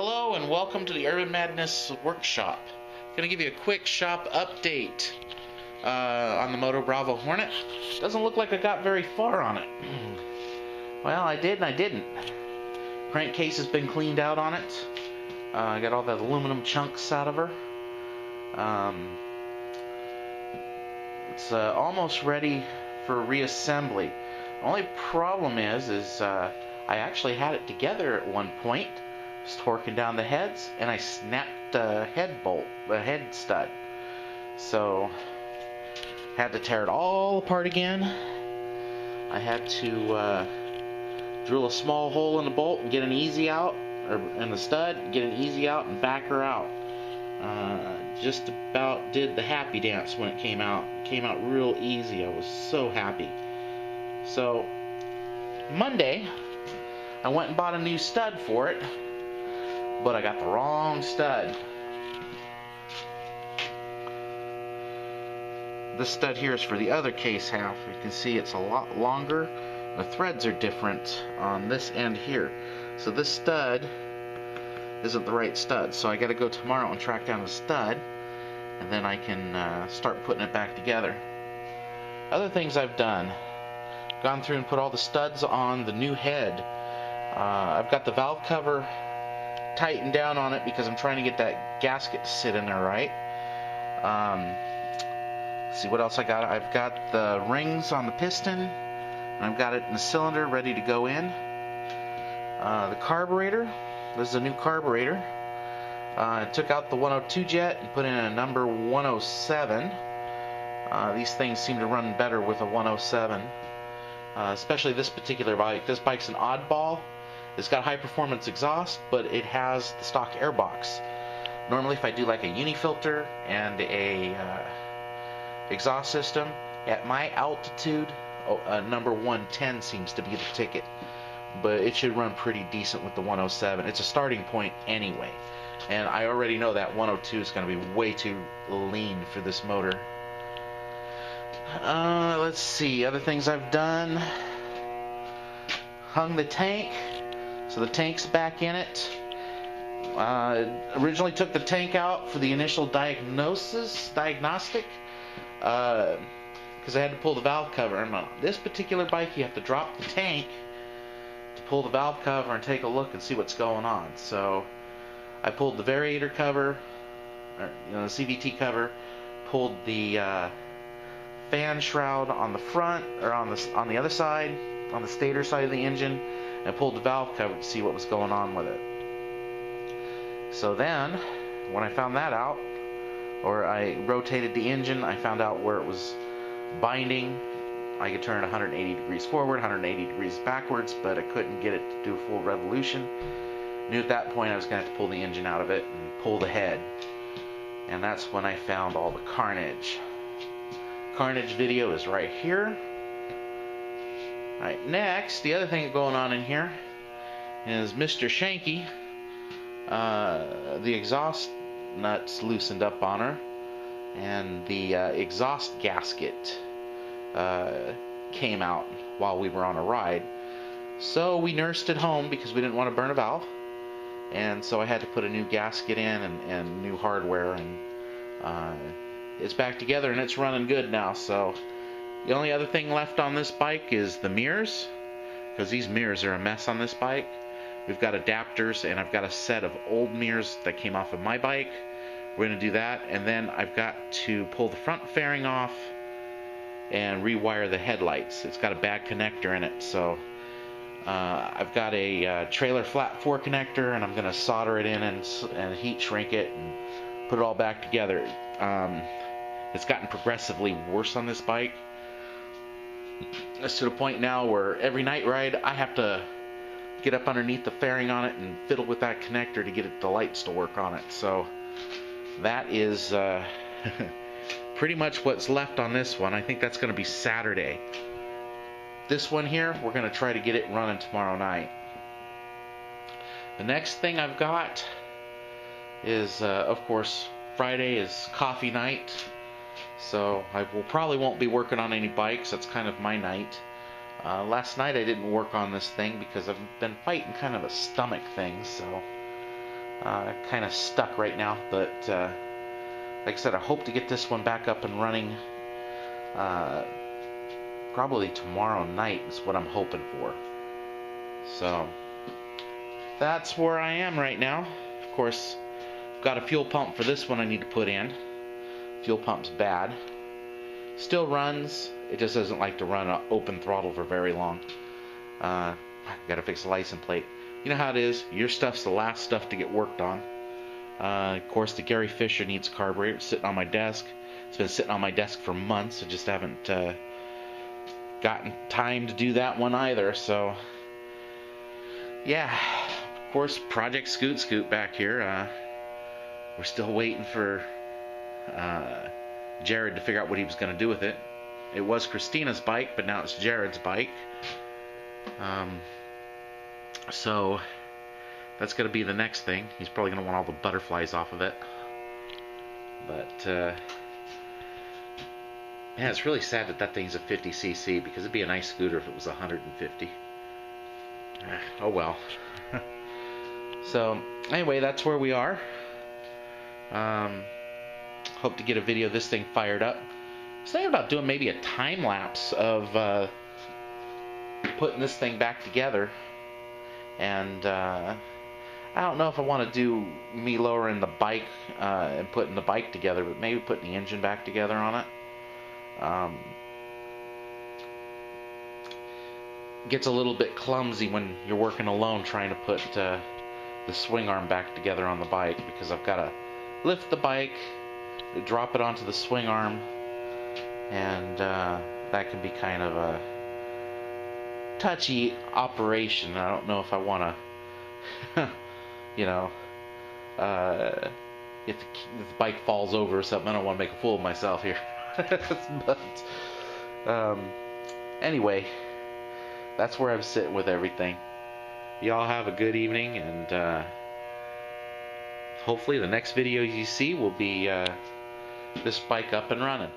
Hello and welcome to the Urban Madness Workshop. I'm going to give you a quick shop update on the Motobrovo Hornet. Doesn't look like I got very far on it. Well, I did and I didn't. Crankcase has been cleaned out on it. I got all the aluminum chunks out of her. It's almost ready for reassembly. The only problem is I actually had it together at one point. Was torquing down the heads, and I snapped the head stud. So had to tear it all apart again. I had to drill a small hole in the bolt and get an easy out, or in the stud, get an easy out and back her out. Just about did the happy dance when it came out. It came out real easy. I was so happy. So Monday, I went and bought a new stud for it. But I got the wrong stud. This stud here is for the other case half. You can see it's a lot longer. The threads are different on this end here. So this stud isn't the right stud. So I got to go tomorrow and track down the stud, and then I can start putting it back together. Other things I've done. Gone through and put all the studs on the new head. I've got the valve cover tighten down on it because I'm trying to get that gasket to sit in there right. See what else I got. I've got the rings on the piston, and I've got it in the cylinder ready to go in. The carburetor, this is a new carburetor. I took out the 102 jet and put in a number 107. These things seem to run better with a 107, especially this particular bike. This bike's an oddball. It's got high performance exhaust, but it has the stock airbox. Normally if I do like a unifilter and a exhaust system, at my altitude, number 110 seems to be the ticket. But it should run pretty decent with the 107. It's a starting point anyway. And I already know that 102 is going to be way too lean for this motor. Let's see, other things I've done. Hung the tank. So the tank's back in it. Originally took the tank out for the initial diagnostic, because I had to pull the valve cover. And on this particular bike, you have to drop the tank to pull the valve cover and take a look and see what's going on. So I pulled the variator cover, or the CVT cover, pulled the fan shroud on the front, or on the other side, on the stator side of the engine, and pulled the valve cover to see what was going on with it. So then, when I found that out, or I rotated the engine, I found out where it was binding. I could turn 180 degrees forward, 180 degrees backwards, but I couldn't get it to do a full revolution. Knew at that point I was going to have to pull the engine out of it and pull the head. And that's when I found all the carnage. Carnage video is right here. Alright, next, the other thing going on in here is Mr. Shanky. The exhaust nuts loosened up on her, and the exhaust gasket came out while we were on a ride. So we nursed it home because we didn't want to burn a valve, and so I had to put a new gasket in and new hardware, and it's back together and it's running good now. So the only other thing left on this bike is the mirrors, because these mirrors are a mess on this bike. We've got adapters, and I've got a set of old mirrors that came off of my bike. We're going to do that, and then I've got to pull the front fairing off and rewire the headlights. It's got a bad connector in it, so I've got a trailer flat 4 connector, and I'm going to solder it in and heat shrink it and put it all back together. It's gotten progressively worse on this bike. It's to the point now where every night ride I have to get up underneath the fairing on it and fiddle with that connector to get the lights to work on it. So that is pretty much what's left on this one. I think that's going to be Saturday. This one here, we're going to try to get it running tomorrow night. The next thing I've got is, of course, Friday is coffee night. So I probably won't be working on any bikes. That's kind of my night. Last night I didn't work on this thing because I've been fighting kind of a stomach thing, so kind of stuck right now, but like I said, I hope to get this one back up and running probably tomorrow night is what I'm hoping for. So that's where I am right now. Of course, got a fuel pump for this one I need to put in. Fuel pump's bad. Still runs. It just doesn't like to run open throttle for very long. Gotta fix the license plate. You know how it is. Your stuff's the last stuff to get worked on. Of course, the Gary Fisher needs a carburetor. It's sitting on my desk. It's been sitting on my desk for months. I just haven't gotten time to do that one either. So, yeah. Of course, Project Scoot back here. We're still waiting for Jared to figure out what he was going to do with it. It was Christina's bike, but now it's Jared's bike. So that's going to be the next thing. He's probably going to want all the butterflies off of it. But man, it's really sad that that thing's a 50cc, because it'd be a nice scooter if it was 150. Oh well. So anyway, that's where we are. Hope to get a video of this thing fired up. I was thinking about doing maybe a time lapse of putting this thing back together, and I don't know if I want to do me lowering the bike and putting the bike together, but maybe putting the engine back together on it. Gets a little bit clumsy when you're working alone trying to put the swing arm back together on the bike, because I've got to lift the bike, drop it onto the swing arm, and that can be kind of a touchy operation. I don't know if I want to, you know, if the bike falls over or something, I don't want to make a fool of myself here. But anyway, that's where I'm sitting with everything. Y'all have a good evening, and hopefully the next video you see will be this bike up and running.